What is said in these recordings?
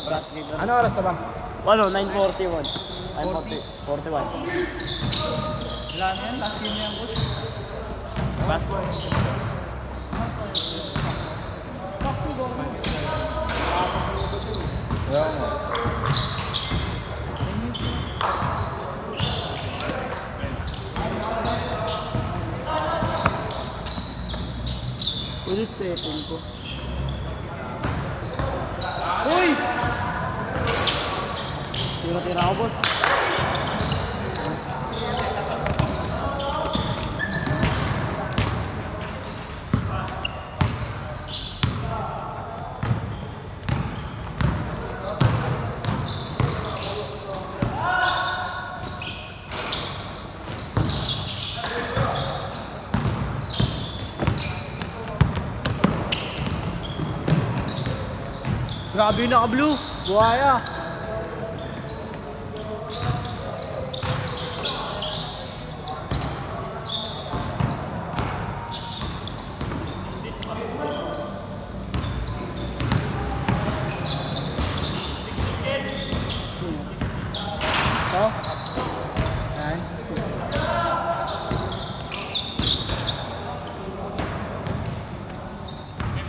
Ano oras na ba? Walo, 9:41. 9:41. Wala na yan, last game na yan, boss. Pass. Kaya nga. Pulis petting ko. Uy! Tira-tira ako, boss. Grabe yung naka-blue. Buhaya. Ito. Ayan.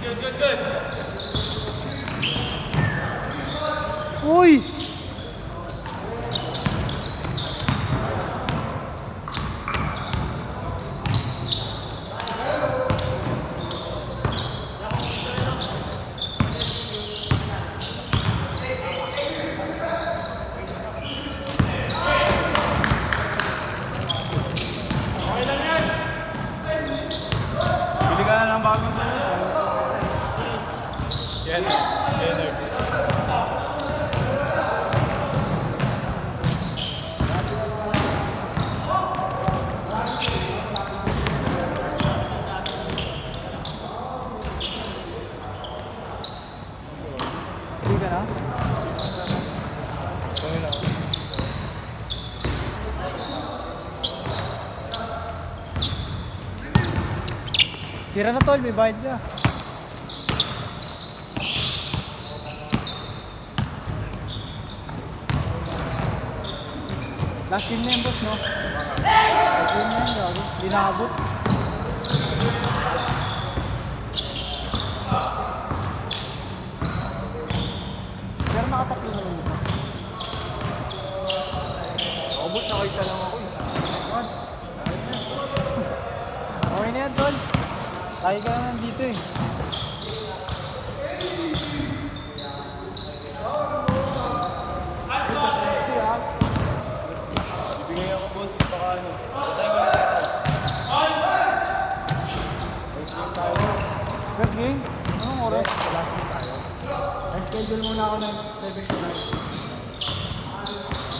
Good. Uy! Bili ka na ng bagong Jenner. Hindi ka na? Tira na tol, may bayad ka. Last game na yan, boss, no? Last game na yan, gago. Hindi nakabot. Pero nakataklo na lang ito. Nakabot na kita lang ako. Next one. Okay na yan, tol. Lagi ka naman dito eh. Bibigay ako, boss. Baka ano. First game? Anong oras? Last game tayo. I-schedule muna ako ng 7 to 9.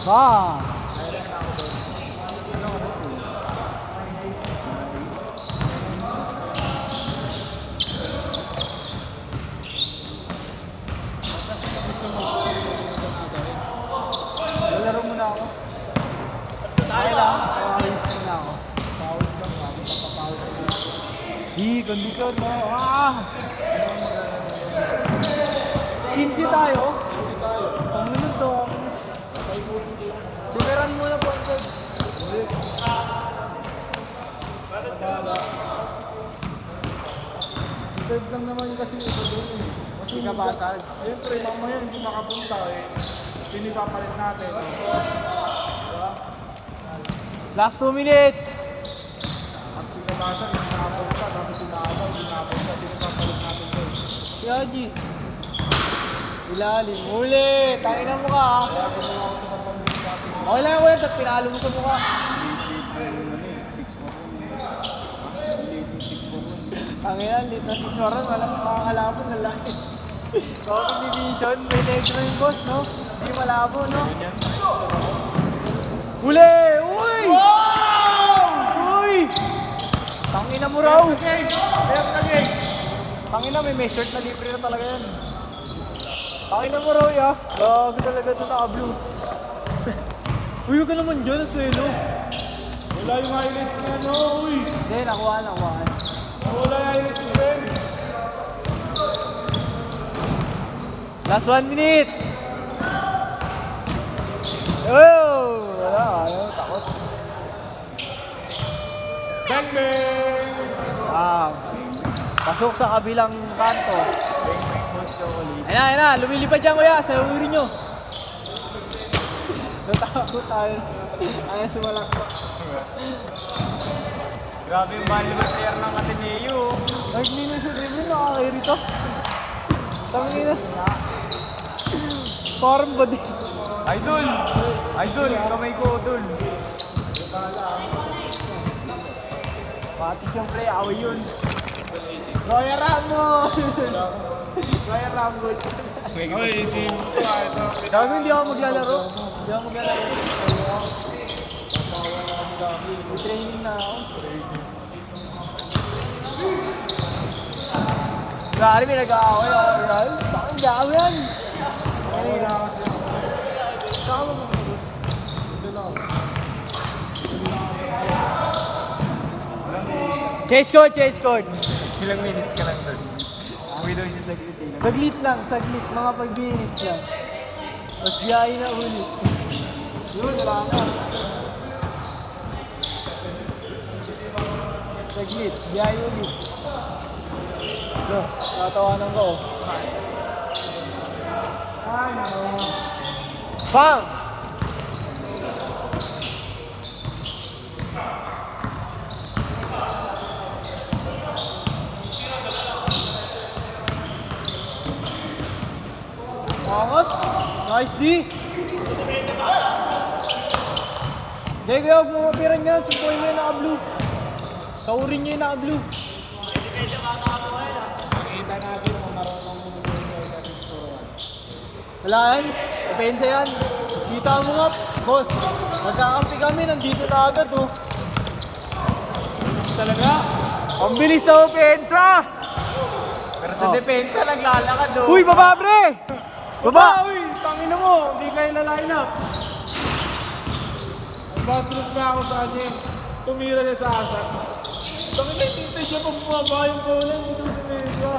Bang! Kaya na ako doon. Ano ako doon? Lalaro muna ako. Okay lang. Pawawis muna ako. Pawis lang, bago papapawis ko. Di, kondisyon mo. Ah! 15 tayo. Kasi tayo. Pangulog to. Patay po dito. Tumeran muna po ito. Hindi. Wala. Deserve lang naman kasi ito doon eh. Kasi Ikabatag. siyempre, mamaya hindi makapunta eh. Sino ipapalit natin? Last 2 minutes. At sinabasa, hindi nakapunta. Tapos sinabasa, hindi nakapunta. Sino ipapalit natin doon? Si Haji. Ilalim. Uli! Tangina mo ka ah. Kaya gumawa ako sa kapamilya natin. Okay lang yan, at pinalo mo sa mukha. Tangina, late na 6 oras. Walang makakalapon na lang. Coffee division. May negro yung boss, no? Hindi malabo, no? Uli! Uy! Uy! Tangina mo raw! Tangina, may shirt na libre na talaga yan. Tangina mo raw, ya. Grabe talaga ito naka-blue. Uy, huwag ka naman dyan, Asuelo. Wala yung highlights niya, no? Uy! Hindi, nakuha. Wala yung highlights ni Ben. Last 1 minute! Oh! Wala, ayaw, takot. Bang bang! Pasok sa kabilang kanto. Bang bang most chocolate. Ayun na, lumilipad yan kuya, sa uri nyo. Natakot tayo. Ayaw sumalakot. Grabe yung volleyball player ng Ateneo. Nag-mino sa dribble, nakakay rito. Tangina. Parang ba din? Idol! Idol! Kamay ko, idol! Pati siyempre, away yun. Royal Rumble! Royal Rumble. Oy, si Muto ito. Gago, hindi ako maglalaro. Hindi ako maglalaro. May training na ako. Grabe, may nag-aaway ako, Real. Bakit gago yan? Tama mo. Chase court, chase court. Ilang minutes ka lang doon. Uwi daw siya sa gilid. Saglit lang, saglit. Mga 5 minutes lang. Tapos biyahe na ulit. Yun, wala na. Saglit, biyahe ulit. So, tatawanan ko. Ay, no. Bang! Angas! Nice D! Jay, kaya huwag mo mapiran yan. Simpuhin mo yung naka-blue. Saurin niyo yung naka-blue. Nakita natin kung marunong bumibigay sa 6-4-1. Wala yan. Opensa yan. Kita mo nga, boss. Magkakampi kami. Nandito na agad, oh. Talaga? Ang bilis sa opensa! Pero sa depensa, naglalakad oh. Uy, baba, pre! Baba! Uy, tangina mo, hindi kayo na-line up. Nag-backloop na ako sa kanya. Tumira niya sa asa. Tangina, tintay siya pag bumaba yung bola. Hindi ko tumira.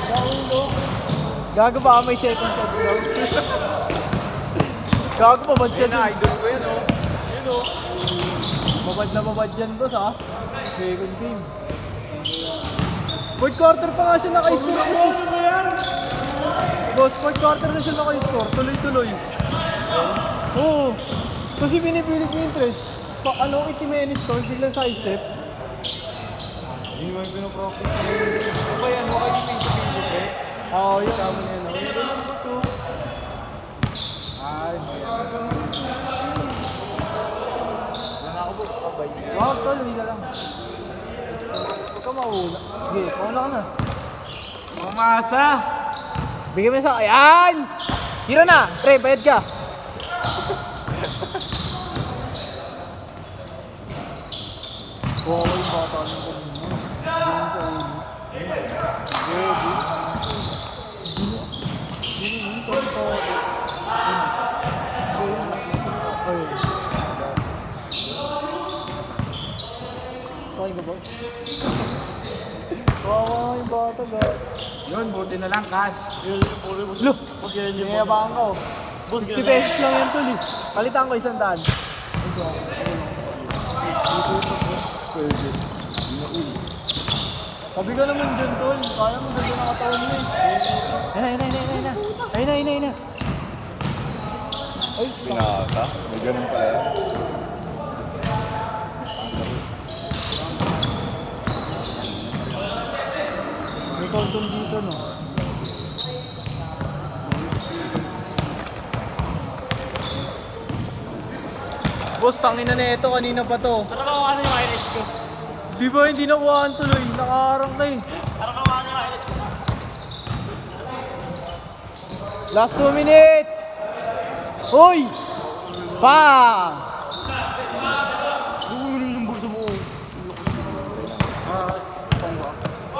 Gaulo. Gago ba may second shot, bro? Gago pa ba dyan? Idol ko yan oh. Yun oh. Babad na babad dyan, boss, ha? Second game. Fourth quarter pa nga siya naka-score. Ano ba yan? Boss, fourth quarter na siya naka-score. Tuloy-tuloy. Oo. Kasi pinipilit yung interest. Ano, 80 minutes to, sila sa step. Hindi mo yung pinoprofit. Ano ba yan? Huwag kayo pinto-pinto eh. Oo, yun. Tama niya no? Hindi lang gusto. Ay, wala ako boss. Kabay niya. Wag, tuloy na lang. Huwag ka mauna. Sige, mauna ka na. Mamasa! Bigyan mo sa... Ayan! Zero na! Pre, bayad ka! Wow, yung bata ng kanina. Ganyan sa ulo. Okay ka ba? Wow, yung bata guys. Yun, buti na lang cash. Look! Mayabang ko. 50 pesos lang yan tol eh. Palitan ko 100. Sabi ka naman dyan tol. Kaya mo ganda ng katawan mo eh. Ayun na. Ay, Pinaka? May ganun pa yan? may konton dito no. Boss, tangina na ito. Kanina pa to. Ano ba ano yung highlights ko? Di ba hindi nakuhaan tuloy? Nakaharang na eh. Ano ba ano yung highlights ko? Last 2 minutes! Hoy! Bang!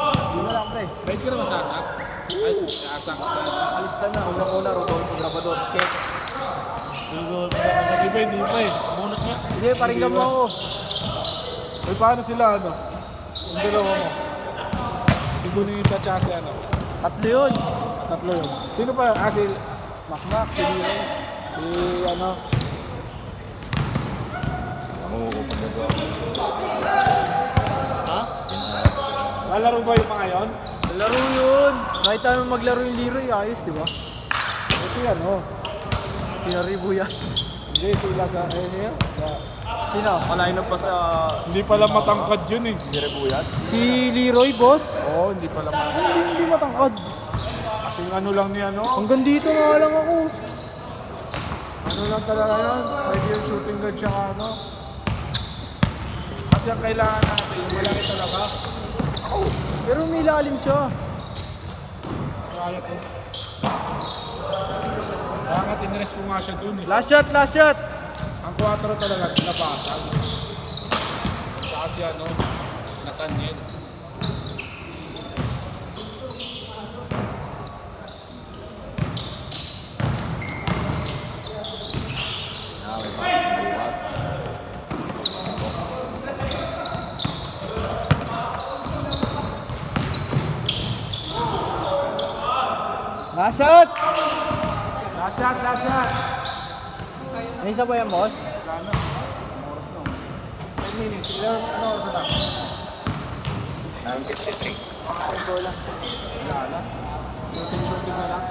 Hindi na lang, pre. Pwede ka na masasak? Ay, sasak ka sa... Alista na. Unang-una, Rodolfo Grabador. Check. Nag-iba, hindi pa eh. Munot niya. Hindi, paringgan mo ako. Uy, paano sila ano? Yung dalawa mo. Si Bonita tsaka si ano? Tatlo yun. Tatlo yun. Sino pa? Ah, si Makmak, si Liro, si ano? Oo, kumbaga. Ha? Lalaro ba yung mga yun? Laro yun. Nakita naman maglaro yung Leroy, ayos, di ba? Kasi ano? Si Ribuya. Hindi, sila sa... Sino? Malayo pa sa... Hindi pala matangkad yun eh. Hindi Rebuyat. Si Leroy, boss? Oo, hindi pala matangkad. Hindi matangkad. Kasing ano lang ni ano? Hanggang dito nga lang ako. Ano lang talaga yun? Pwede yung shooting guard siya ano? Kasi ang kailangan natin, malaki talaga. Pero may lalim siya. Kaya to. Kaya nga tinrest ko nga siya dun eh. Last shot, last shot! Ang 4 talaga sila basag. Saka si ano, Nathaniel. Last shot! Last shot, last shot! May isa ba yan, boss? 10 minutes. Ilan ano oras na? 9:53. Wala na. Shooting na lang.